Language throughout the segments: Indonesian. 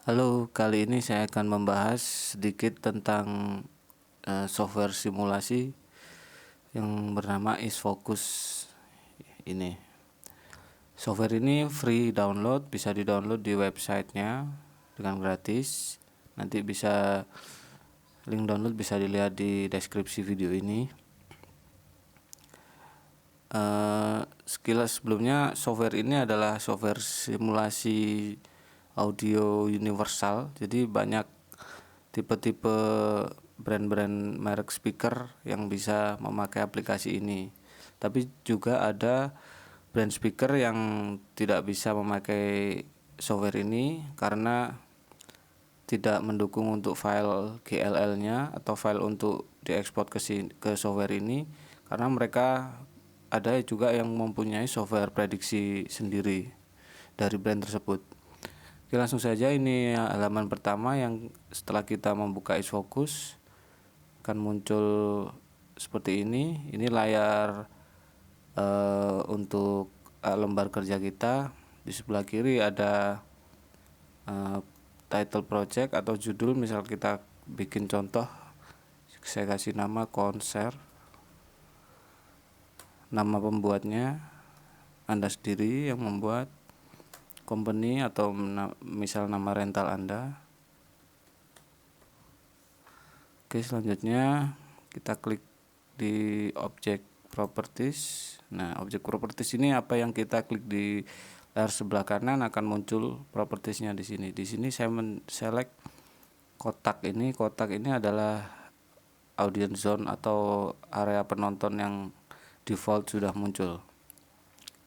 Halo, kali ini saya akan membahas sedikit tentang software simulasi yang bernama IsFocus ini. Software ini free download, bisa di-download di websitenya dengan gratis. Nanti link download bisa dilihat di deskripsi video ini. Sekilas sebelumnya, software ini adalah software simulasi audio universal. Jadi banyak tipe-tipe brand-brand merek speaker yang bisa memakai aplikasi ini. Tapi juga ada brand speaker yang tidak bisa memakai software ini karena tidak mendukung untuk file GLL-nya atau file untuk diekspor ke software ini, karena mereka ada juga yang mempunyai software prediksi sendiri dari brand tersebut. Oke, langsung saja, ini halaman pertama yang setelah kita membuka IsFocus akan muncul seperti ini. Ini layar untuk lembar kerja kita. Di sebelah kiri ada title project atau judul. Misal kita bikin contoh, saya kasih nama konser, nama pembuatnya Anda sendiri yang membuat, company atau misal nama rental Anda. Oke, selanjutnya kita klik di object properties. Nah, object properties ini apa yang kita klik di layar sebelah kanan akan muncul propertiesnya di sini. Di sini saya select kotak ini. Kotak ini adalah audience zone atau area penonton yang default sudah muncul.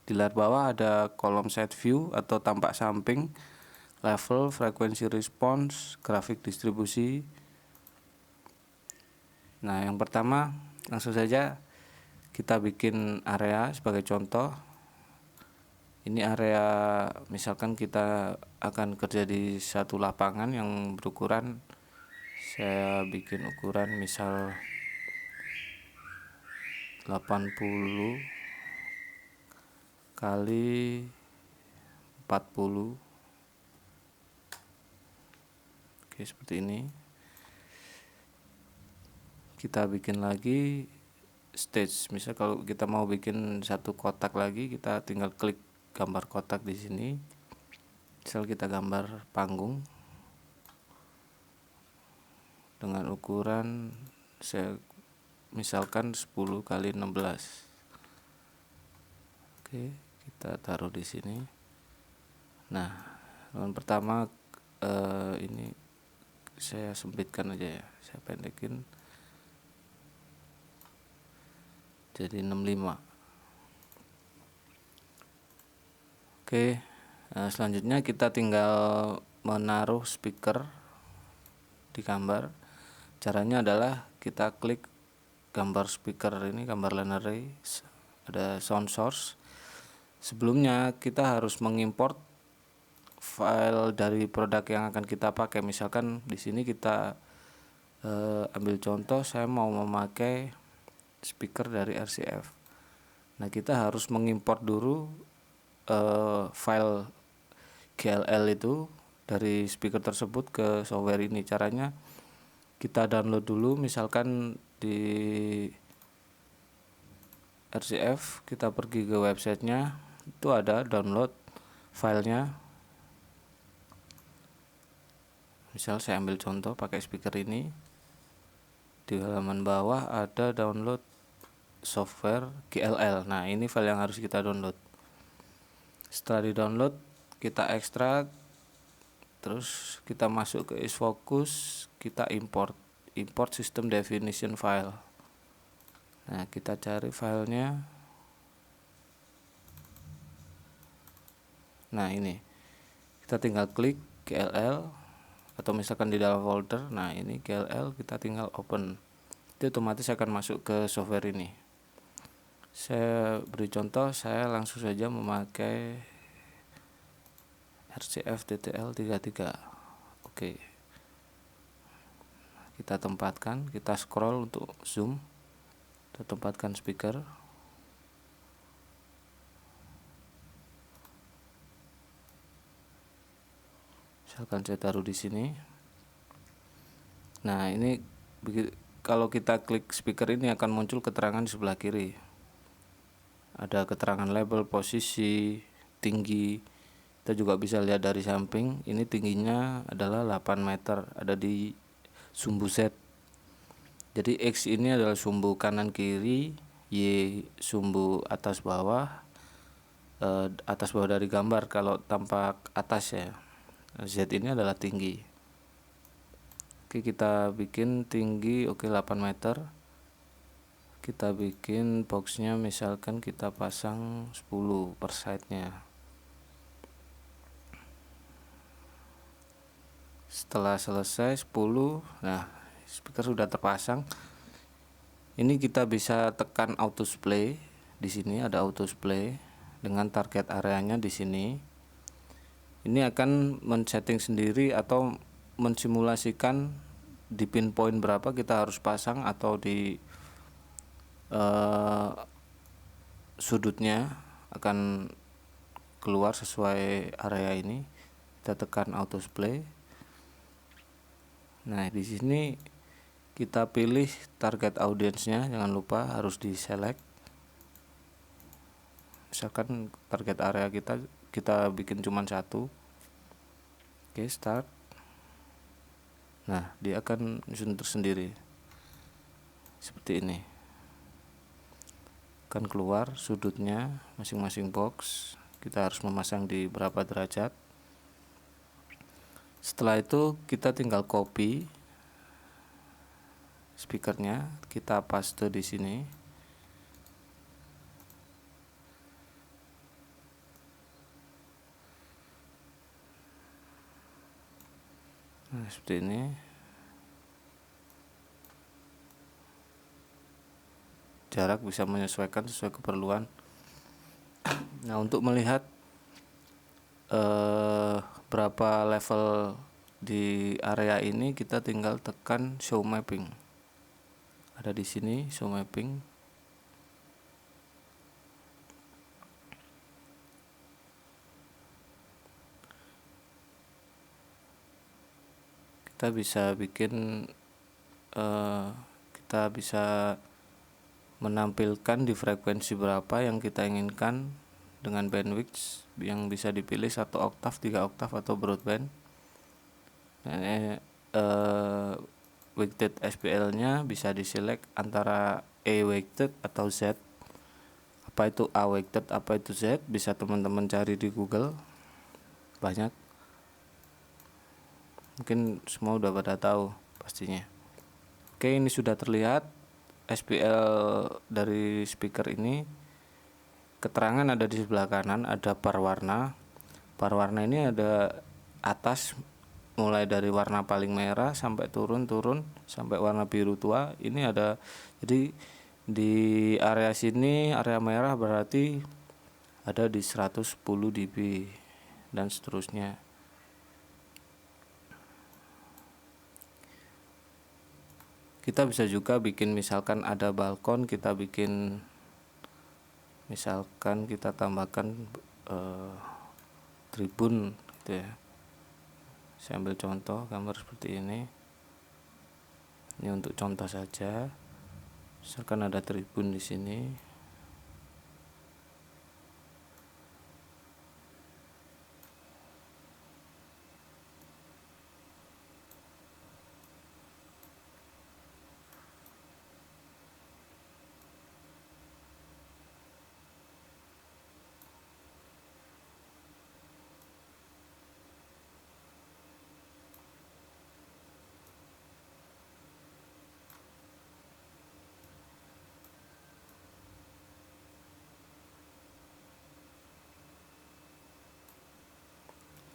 Di layar bawah ada kolom side view atau tampak samping, level, frekuensi response, grafik distribusi. Nah, yang pertama langsung saja kita bikin area sebagai contoh. Ini area, misalkan kita akan kerja di satu lapangan yang berukuran, saya bikin ukuran misal 80 kali 40. Oke, seperti ini. Kita bikin lagi stage. Misal kalau kita mau bikin satu kotak lagi, kita tinggal klik gambar kotak di sini. Misal kita gambar panggung dengan ukuran saya misalkan 10 kali 16. Oke, kita taruh di sini. Nah, yang pertama ini saya sempitkan aja ya, saya pendekin jadi 65. Oke, selanjutnya kita tinggal menaruh speaker di gambar. Caranya adalah kita klik gambar speaker ini, gambar line array, ada sound source. Sebelumnya kita harus mengimport file dari produk yang akan kita pakai. Misalkan di sini kita ambil contoh, saya mau memakai speaker dari RCF. Nah, kita harus mengimport dulu file GLL itu dari speaker tersebut ke software ini. Caranya kita download dulu, misalkan di RCF kita pergi ke websitenya, itu ada download filenya. Misal saya ambil contoh pakai speaker ini, di halaman bawah ada download software GLL. Nah, ini file yang harus kita download. Setelah di download, kita ekstrak, terus kita masuk ke IsFocus, kita import system definition file. Nah, kita cari filenya. Nah, ini kita tinggal klik GLL atau misalkan di dalam folder. Nah, ini GLL, kita tinggal open, itu otomatis akan masuk ke software ini. Saya beri contoh, saya langsung saja memakai RCF TTL 33. Oke, kita tempatkan, kita scroll untuk zoom, kita tempatkan speaker. Misalkan saya taruh di sini. Nah, ini kalau kita klik speaker ini akan muncul keterangan di sebelah kiri. Ada keterangan label, posisi, tinggi. Kita juga bisa lihat dari samping, ini tingginya adalah 8 meter, ada di sumbu Z. Jadi X ini adalah sumbu kanan kiri, Y sumbu atas bawah, atas bawah dari gambar kalau tampak atas ya. Z ini adalah tinggi. Oke, kita bikin tinggi, oke 8 meter. Kita bikin boxnya, misalkan kita pasang 10 per side-nya. Setelah selesai 10, nah speaker sudah terpasang. Ini kita bisa tekan auto display. Di sini ada auto display dengan target areanya di sini. Ini akan men-setting sendiri atau mensimulasikan di pinpoint berapa kita harus pasang, atau di sudutnya akan keluar sesuai area ini. Kita tekan auto display. Nah, di sini kita pilih target audiensnya, jangan lupa harus di select. Misalkan target area kita bikin cuma 1. Oke, start. Nah, dia akan nyusun tersendiri seperti ini. Akan keluar sudutnya masing-masing box. Kita harus memasang di berapa derajat. Setelah itu kita tinggal copy speakernya, kita paste di sini. Nah, seperti ini. Jarak bisa menyesuaikan sesuai keperluan. Nah, untuk melihat berapa level di area ini, kita tinggal tekan show mapping. Ada di sini show mapping. Kita bisa bikin kita bisa menampilkan di frekuensi berapa yang kita inginkan dengan bandwidth yang bisa dipilih 1 oktav, 3 oktav atau broadband. Nah, weighted SPL nya bisa diselect antara A weighted atau Z. Apa itu A weighted, apa itu Z, bisa teman-teman cari di Google, banyak. Mungkin semua udah pada tahu pastinya. Oke, ini sudah terlihat SPL dari speaker ini. Keterangan ada di sebelah kanan, ada par warna. Par warna ini ada atas, mulai dari warna paling merah sampai turun sampai warna biru tua. Ini ada, jadi di area sini, area merah berarti ada di 110 dB dan seterusnya. Kita bisa juga bikin, misalkan ada balkon, kita bikin, misalkan kita tambahkan tribun gitu ya. Saya ambil contoh gambar seperti ini. Ini untuk contoh saja. Misalkan ada tribun di sini.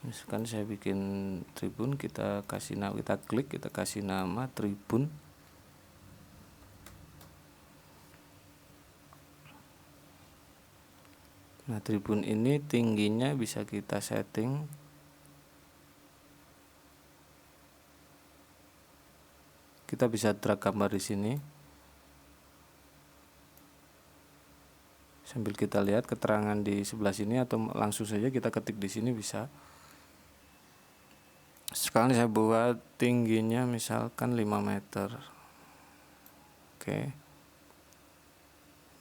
Misalkan saya bikin tribun, kita klik, kita kasih nama tribun. Nah, tribun ini tingginya bisa kita setting. Kita bisa drag gambar di sini. Sambil kita lihat keterangan di sebelah sini, atau langsung saja kita ketik di sini bisa. Sekarang saya buat tingginya misalkan 5 meter. Oke,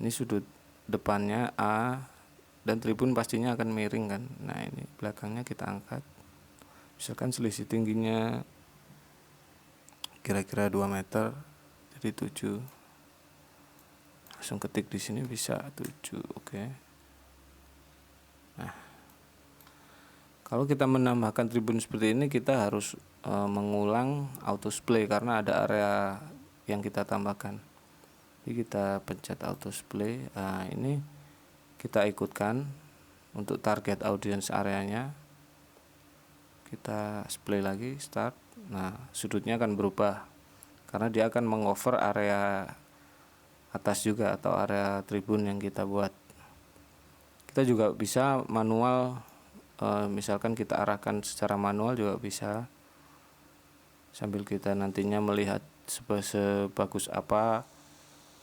ini sudut depannya A, dan tribun pastinya akan miring kan. Nah ini belakangnya kita angkat, misalkan selisih tingginya kira-kira 2 meter, jadi 7. Langsung ketik di sini bisa 7. Oke. Nah, kalau kita menambahkan tribun seperti ini, kita harus mengulang auto display karena ada area yang kita tambahkan. Jadi kita pencet auto display. Nah, ini kita ikutkan untuk target audience areanya. Kita display lagi, start. Nah, sudutnya akan berubah karena dia akan mengover area atas juga atau area tribun yang kita buat. Kita juga bisa manual, misalkan kita arahkan secara manual juga bisa, sambil kita nantinya melihat sebagus apa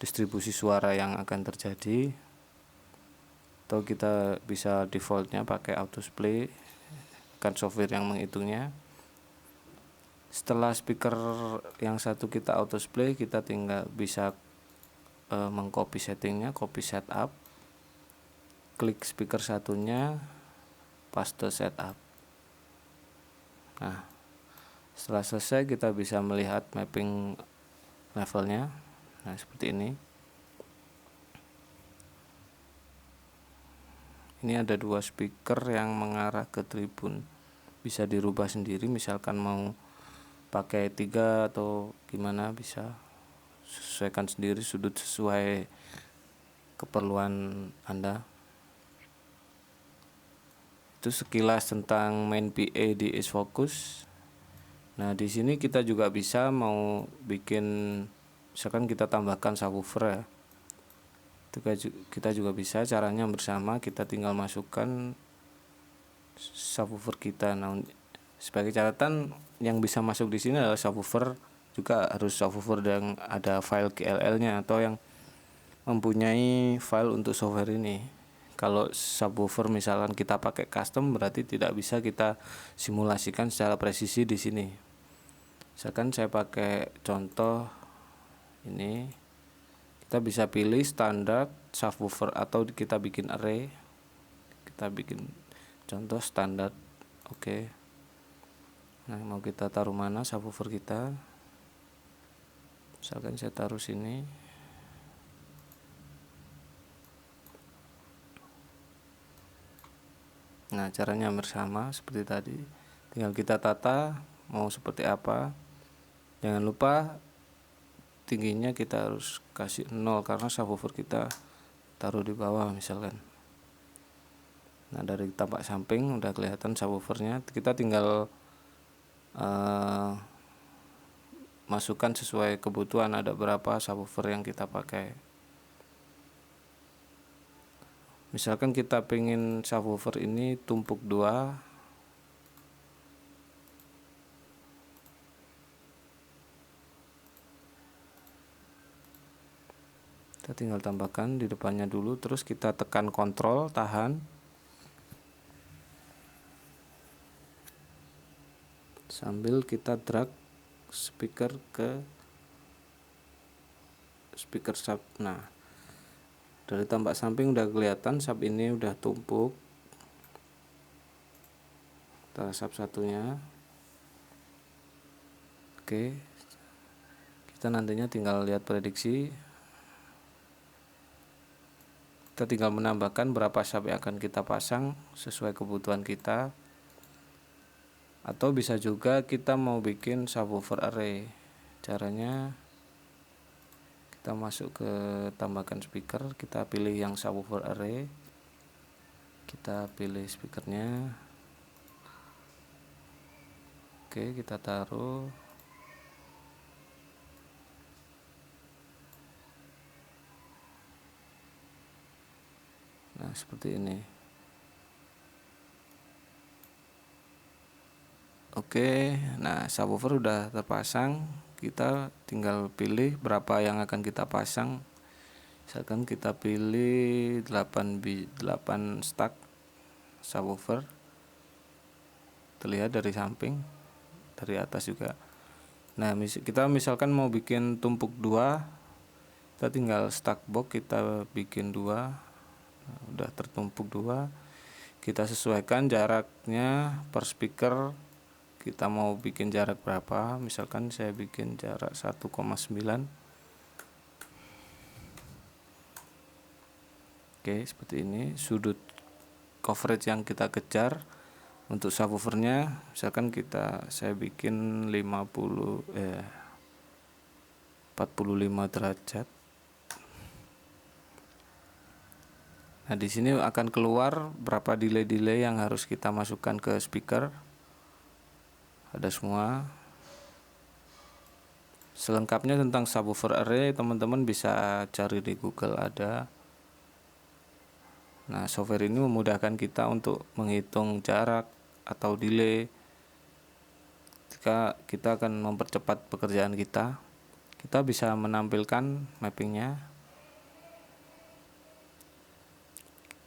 distribusi suara yang akan terjadi. Atau kita bisa defaultnya pakai auto display, kan software yang menghitungnya. Setelah speaker yang satu kita auto display, kita tinggal bisa mengcopy settingnya, copy setup, klik speaker satunya, paste setup. Nah, setelah selesai kita bisa melihat mapping levelnya. Nah, seperti ini. Ini ada 2 speaker yang mengarah ke tribun. Bisa dirubah sendiri, misalkan mau pakai 3 atau gimana, bisa sesuaikan sendiri sudut sesuai keperluan Anda. Itu sekilas tentang main PA di Ace Focus. Nah, di sini kita juga bisa mau bikin, misalkan kita tambahkan subwoofer ya. Kita juga bisa, caranya bersama, kita tinggal masukkan subwoofer kita. Nah, sebagai catatan, yang bisa masuk di sini adalah subwoofer, juga harus subwoofer yang ada file GLL-nya atau yang mempunyai file untuk software ini. Kalau subwoofer misalkan kita pakai custom, berarti tidak bisa kita simulasikan secara presisi di sini. Misalkan saya pakai contoh ini, kita bisa pilih standar subwoofer atau kita bikin array. Kita bikin contoh standar. Oke. Nah, mau kita taruh mana subwoofer kita? Misalkan saya taruh sini. Nah, caranya bersama seperti tadi. Tinggal kita tata mau seperti apa. Jangan lupa tingginya kita harus kasih 0 karena subwoofer kita taruh di bawah misalkan. Nah, dari tampak samping udah kelihatan subwoofernya. Kita tinggal masukkan sesuai kebutuhan, ada berapa subwoofer yang kita pakai. Misalkan kita pengen subwoofer ini tumpuk 2, kita tinggal tambahkan di depannya dulu, terus kita tekan kontrol, tahan, sambil kita drag speaker ke speaker sub. Nah, dari tampak samping udah kelihatan sub ini udah tumpuk. Kita sub satunya. Oke, kita nantinya tinggal lihat prediksi. Kita tinggal menambahkan berapa sub yang akan kita pasang sesuai kebutuhan kita. Atau bisa juga kita mau bikin subwoofer array. Caranya kita masuk ke tambahkan speaker, kita pilih yang subwoofer array, kita pilih speakernya. Oke, kita taruh. Nah, seperti ini. Oke, nah subwoofer udah terpasang. Kita tinggal pilih berapa yang akan kita pasang. Misalkan kita pilih 8 stack subwoofer. Terlihat dari samping. dari atas juga. Nah kita misalkan mau bikin tumpuk 2, kita tinggal stack box, kita bikin 2. Nah, udah tertumpuk 2, kita sesuaikan jaraknya per speaker. Kita mau bikin jarak berapa, misalkan saya bikin jarak 1,9. Oke, seperti ini sudut coverage yang kita kejar. Untuk subwoofernya misalkan saya bikin 45 derajat. Nah, di sini akan keluar berapa delay yang harus kita masukkan ke speaker. Ada semua. Selengkapnya tentang subwoofer array teman-teman bisa cari di Google, ada. Nah, software ini memudahkan kita untuk menghitung jarak atau delay. Jika kita akan mempercepat pekerjaan kita bisa menampilkan mappingnya.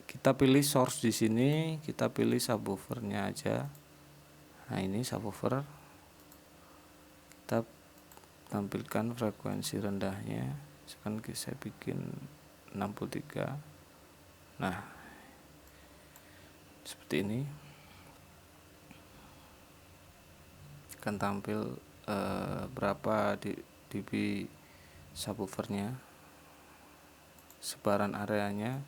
Kita pilih source di sini, kita pilih subwoofernya aja. Nah, ini subwoofer. Kita tampilkan frekuensi rendahnya. Sekarang saya bikin 63. Nah, seperti ini. Akan tampil berapa dB subwoofernya, sebaran areanya.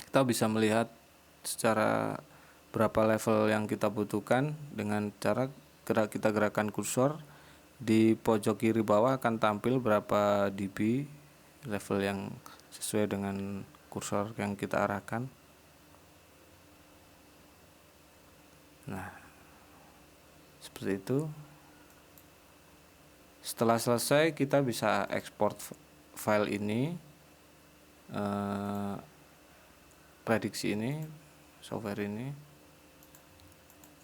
Kita bisa melihat secara berapa level yang kita butuhkan dengan cara kita gerakan kursor. Di pojok kiri bawah akan tampil berapa dB level yang sesuai dengan kursor yang kita arahkan. Nah, seperti itu. Setelah selesai kita bisa ekspor file ini, prediksi ini, software ini.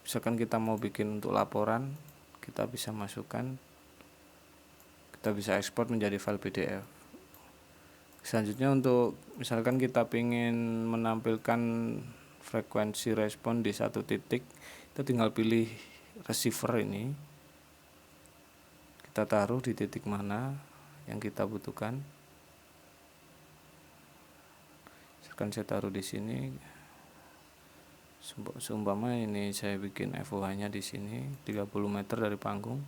Misalkan kita mau bikin untuk laporan, kita bisa masukkan, kita bisa ekspor menjadi file PDF. Selanjutnya untuk misalkan kita ingin menampilkan frekuensi respon di satu titik, kita tinggal pilih receiver ini, kita taruh di titik mana yang kita butuhkan. Misalkan saya taruh di sini, seumpama ini saya bikin FOH-nya di sini 30 meter dari panggung.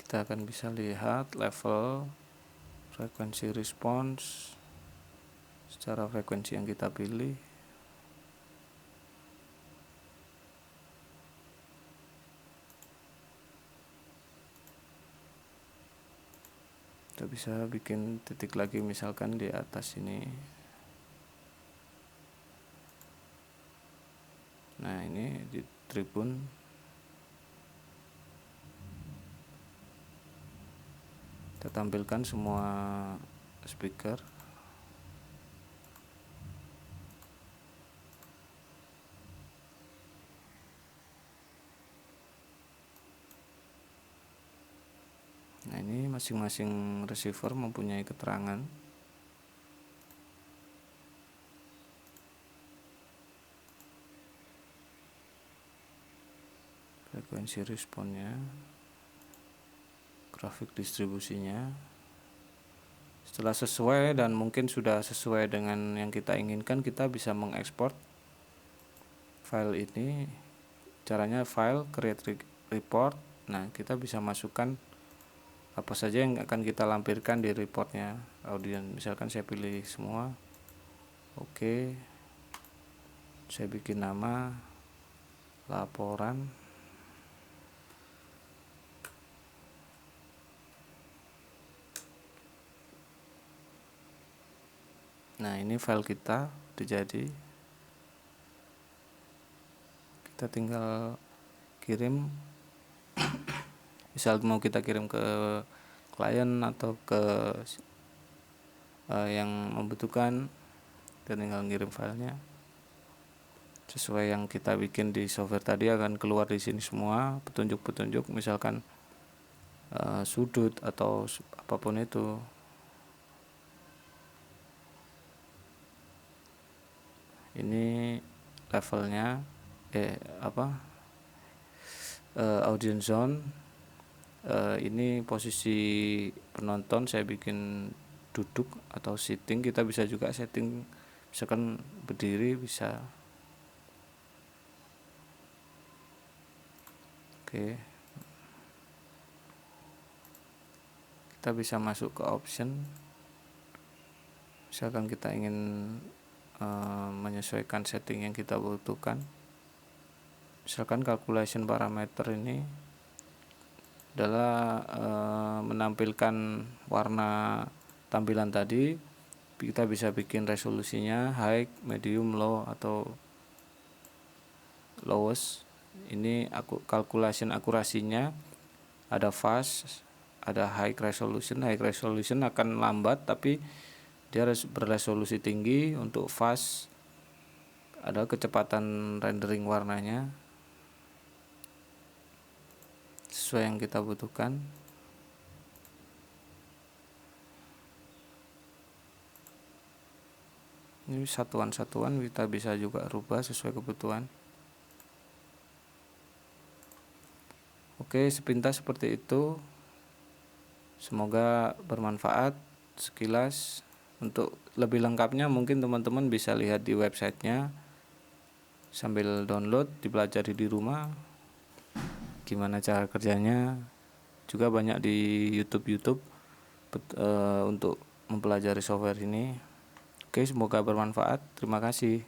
Kita akan bisa lihat level frekuensi response secara frekuensi yang kita pilih. Kita bisa bikin titik lagi misalkan di atas ini. Nah, ini di tribun. Kita tampilkan semua speaker. Nah, ini masing-masing receiver mempunyai keterangan. Frekuensi responnya, grafik distribusinya. Setelah sesuai dan mungkin sudah sesuai dengan yang kita inginkan, kita bisa mengekspor file ini. Caranya file, create report. Nah, kita bisa masukkan apa saja yang akan kita lampirkan di reportnya. Audiens, misalkan saya pilih semua. Oke. Saya bikin nama laporan. Nah, ini file kita udah jadi. Kita tinggal kirim. Misal mau kita kirim ke klien atau ke yang membutuhkan, kita tinggal ngirim filenya. Sesuai yang kita bikin di software tadi akan keluar di sini semua petunjuk-petunjuk. Misalkan sudut atau apapun itu. Ini levelnya audience zone. Ini posisi penonton saya bikin duduk atau sitting. Kita bisa juga setting misalkan berdiri bisa. Oke, kita bisa masuk ke option. Misalkan kita ingin menyesuaikan setting yang kita butuhkan. Misalkan calculation parameter ini adalah menampilkan warna tampilan tadi. Kita bisa bikin resolusinya high, medium, low atau lowest. Ini calculation akurasinya ada fast, ada high resolution. High resolution akan lambat tapi dia harus beresolusi tinggi. Untuk fast ada kecepatan rendering warnanya sesuai yang kita butuhkan. Ini satuan-satuan kita bisa juga rubah sesuai kebutuhan. Oke, sepintas seperti itu. Semoga bermanfaat sekilas. Untuk lebih lengkapnya mungkin teman-teman bisa lihat di websitenya sambil download, dipelajari di rumah gimana cara kerjanya. Juga banyak di YouTube untuk mempelajari software ini. Oke, semoga bermanfaat. Terima kasih.